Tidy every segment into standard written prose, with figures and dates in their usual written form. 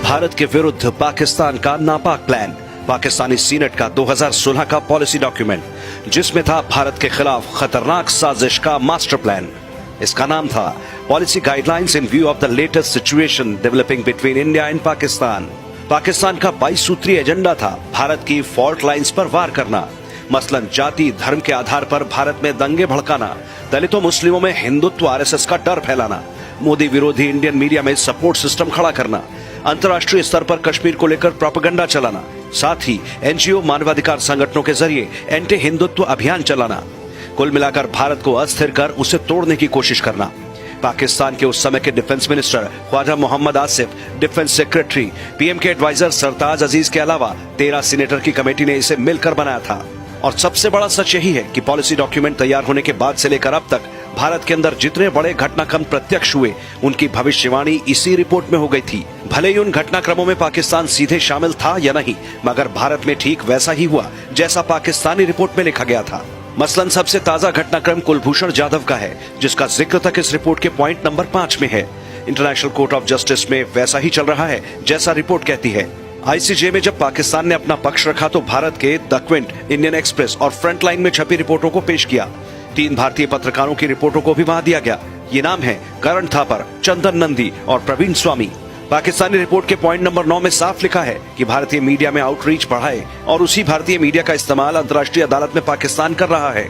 भारत के विरुद्ध पाकिस्तान का नापाक प्लान, पाकिस्तानी सीनेट का 2016 का पॉलिसी डॉक्यूमेंट, जिसमें था भारत के खिलाफ खतरनाक साजिश का मास्टर प्लान। इसका नाम था policy guidelines in view of the latest situation developing between India and Pakistan. Pakistan का 22 सूत्रीय एजेंडा था भारत की फॉल्ट लाइंस पर वार करना, मसलन जाति धर्म के आधार पर भारत में दंगे भड़काना, दलितों मुस्लिमों में हिंदुत्व आरएसएस का डर फैलाना, मोदी विरोधी इंडियन मीडिया में सपोर्ट सिस्टम खड़ा करना, अंतर्राष्ट्रीय स्तर पर कश्मीर को लेकर प्रोपेगेंडा चलाना, साथ ही एनजीओ मानवाधिकार संगठनों के जरिए एंटी हिंदुत्व अभियान चलाना, कुल मिलाकर भारत को अस्थिर कर उसे तोड़ने की कोशिश करना। पाकिस्तान के उस समय के defence minister Khawaja Mohammad Asif, defence secretary, PM के एडवाइजर सरताज अजीज के अलावा 13 सीनेटर की कमेटी ने इसे मिलकर बनाया था। और सबसे बड़ा सच यही है कि पॉलिसी डॉक्यूमेंट तैयार होने के बाद से लेकर अब तक भारत के अंदर जितने बड़े घटनाक्रम प्रत्यक्ष हुए, उनकी भविष्यवाणी इसी रिपोर्ट में हो गई थी। भले ही उन घटनाक्रमों में पाकिस्तान सीधे शामिल था या नहीं, मगर भारत में ठीक वैसा ही हुआ जैसा पाकिस्तानी रिपोर्ट में लिखा गया था। मसलन सबसे ताजा घटनाक्रम कुलभूषण जाधव का है, जिसका जिक्र तक इस रिपोर्ट के पॉइंट नंबर 5 में है। इंटरनेशनल कोर्ट ऑफ जस्टिस में वैसा ही चल रहा है जैसा रिपोर्ट कहती है। आईसीजे में जब पाकिस्तान ने अपना पक्ष रखा तो भारत के द क्विंट, इंडियन एक्सप्रेस और फ्रंटलाइन में छपी रिपोर्टों को पेश किया। 3 भारतीय पत्रकारों की रिपोर्टों को भी वहां दिया गया। ये नाम है करण थापर, चंदन नंदी और प्रवीण स्वामी। पाकिस्तानी रिपोर्ट के पॉइंट नंबर 9 में साफ लिखा है कि भारतीय मीडिया में आउटरीच बढ़ाए और उसी भारतीय मीडिया का इस्तेमाल अंतर्राष्ट्रीय अदालत में पाकिस्तान कर रहा है।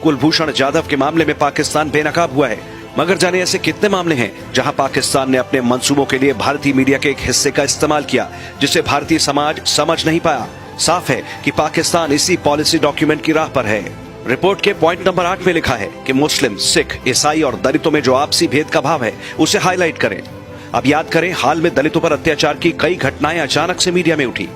कुलभूषण जाधव के मामले में पाकिस्तान बेनकाब हुआ है, मगर जाने ऐसे कितने मामले हैं जहां पाकिस्तान ने अपने मंसूबों के लिए भारतीय मीडिया के एक हिस्से का इस्तेमाल किया, जिसे भारतीय समाज समझ नहीं पाया। साफ है कि पाकिस्तान इसी पॉलिसी डॉक्यूमेंट की राह पर है। रिपोर्ट के पॉइंट नंबर 8 में लिखा है कि मुस्लिम, सिख, ईसाई और दलितों में जो आपसी भेद का भाव है उसे हाईलाइट करें। अब याद करें, हाल में दलितों पर अत्याचार की कई घटनाएं अचानक से मीडिया में उठी।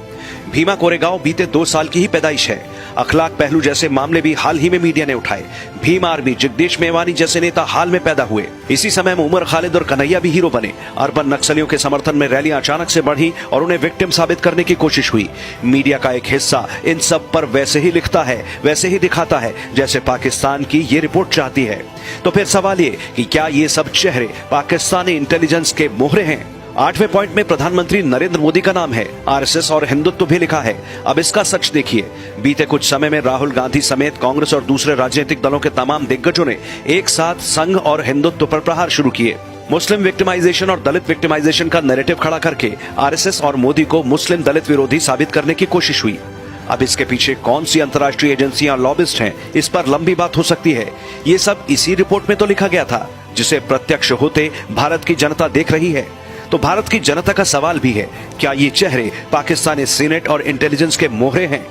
भीमा कोरेगांव बीते 2 साल की ही पैदाइश है। अखलाक पहलू जैसे मामले भी हाल ही में मीडिया ने उठाए। भीम आर्मी, जगदीश मेवानी जैसे नेता हाल में पैदा हुए। इसी समय में उमर खालिद और कन्हैया भी हीरो बने। अर्बन नक्सलियों के समर्थन में रैलियां अचानक से बढ़ी और उन्हें विक्टिम साबित करने की कोशिश हुई। मीडिया का एक हिस्सा इन सब पर वैसे ही लिखता है, वैसे ही दिखाता है जैसे पाकिस्तान की ये रिपोर्ट चाहती है। तो फिर सवाल ये कि क्या ये सब चेहरे पाकिस्तानी इंटेलिजेंस के मोहरे हैं? 8वें पॉइंट में प्रधानमंत्री नरेंद्र मोदी का नाम है, आरएसएस और हिंदुत्व भी लिखा है। अब इसका सच देखिए। बीते कुछ समय में राहुल गांधी समेत कांग्रेस और दूसरे राजनीतिक दलों के तमाम दिग्गजों ने एक साथ संघ और हिंदुत्व पर प्रहार शुरू किए। मुस्लिम विक्टिमाइजेशन और दलित विक्टिमाइजेशन का नैरेटिव खड़ा करके आरएसएस और मोदी को मुस्लिम दलित विरोधी साबित करने की कोशिश हुई। अब इसके पीछे कौन सी अंतर्राष्ट्रीय एजेंसियां और लॉबिस्ट हैं, इस पर लंबी बात हो सकती है। ये सब इसी रिपोर्ट में तो लिखा गया था, जिसे प्रत्यक्ष होते भारत की जनता देख रही है। तो भारत की जनता का सवाल भी है, क्या ये चेहरे पाकिस्तानी सीनेट और इंटेलिजेंस के मोहरे हैं?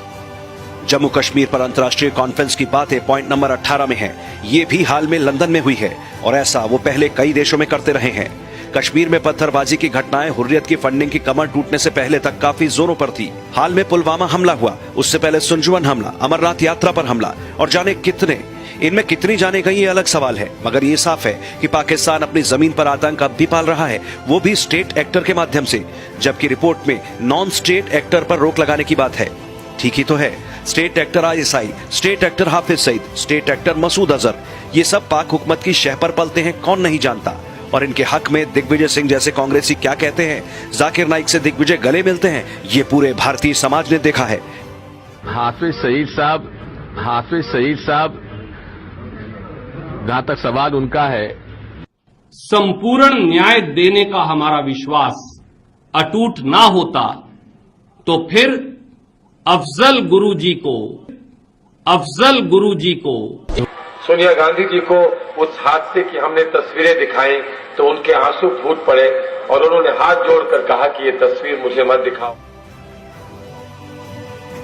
जम्मू कश्मीर पर अंतर्राष्ट्रीय कॉन्फ्रेंस की बातें पॉइंट नंबर 18 में है। ये भी हाल में लंदन में हुई है और ऐसा वो पहले कई देशों में करते रहे हैं। कश्मीर में पत्थरबाजी की घटनाएं हुर्रियत की फंडिंग की कमर टूटने से पहले तक काफी जोरों पर थी। हाल में पुलवामा हमला हुआ, उससे पहले सुंजवन हमला, अमरनाथ यात्रा पर हमला और जाने कितने। इनमें कितनी जाने गई ये अलग सवाल है, मगर ये साफ है कि पाकिस्तान अपनी जमीन पर आतंक अब भी पाल रहा है, वो भी स्टेट एक्टर के माध्यम से। जबकि रिपोर्ट में नॉन स्टेट एक्टर पर रोक लगाने की बात है। ठीक ही तो है। State actor ISI, state actor Hafiz Saeed, state actor Masood Azhar, ये सब पाक हुकूमत की शह पर पलते हैं, कौन नहीं जानता। और इनके हक में दिग्विजय सिंह जैसे कांग्रेसी क्या कहते हैं, जाकिर नाइक से दिग्विजय गले मिलते हैं, ये पूरे भारतीय समाज ने देखा है। हाफिज सईद साहब, जहां तक सवाल उनका है, संपूर्ण न्याय देने का हमारा विश्वास अटूट ना होता तो फिर अफजल गुरुजी को सोनिया गांधी जी को उस हादसे की हमने तस्वीरें दिखाई तो उनके आंसू फूट पड़े और उन्होंने हाथ जोड़कर कहा कि ये तस्वीर मुझे मत दिखाओ।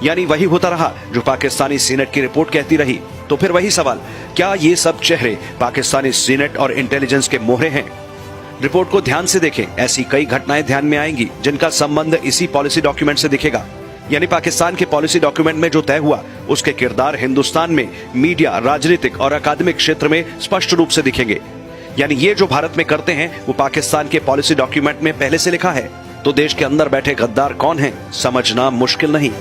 यानी वही होता रहा जो पाकिस्तानी सीनेट की रिपोर्ट कहती रही। तो फिर वही सवाल, क्या ये सब चेहरे पाकिस्तानी सीनेट और इंटेलिजेंस के मोहरे हैं? रिपोर्ट को ध्यान से देखें, ऐसी कई घटनाएं ध्यान में आएंगी जिनका संबंध इसी पॉलिसी डॉक्यूमेंट से दिखेगा। यानी पाकिस्तान के पॉलिसी डॉक्यूमेंट में जो तय हुआ, उसके किरदार हिंदुस्तान में मीडिया, राजनीतिक और अकादमिक क्षेत्र में स्पष्ट रूप से दिखेंगे। यानी ये जो भारत में करते हैं वो पाकिस्तान के पॉलिसी डॉक्यूमेंट में पहले से लिखा है। तो देश के अंदर बैठे गद्दार कौन है, समझना मुश्किल नहीं।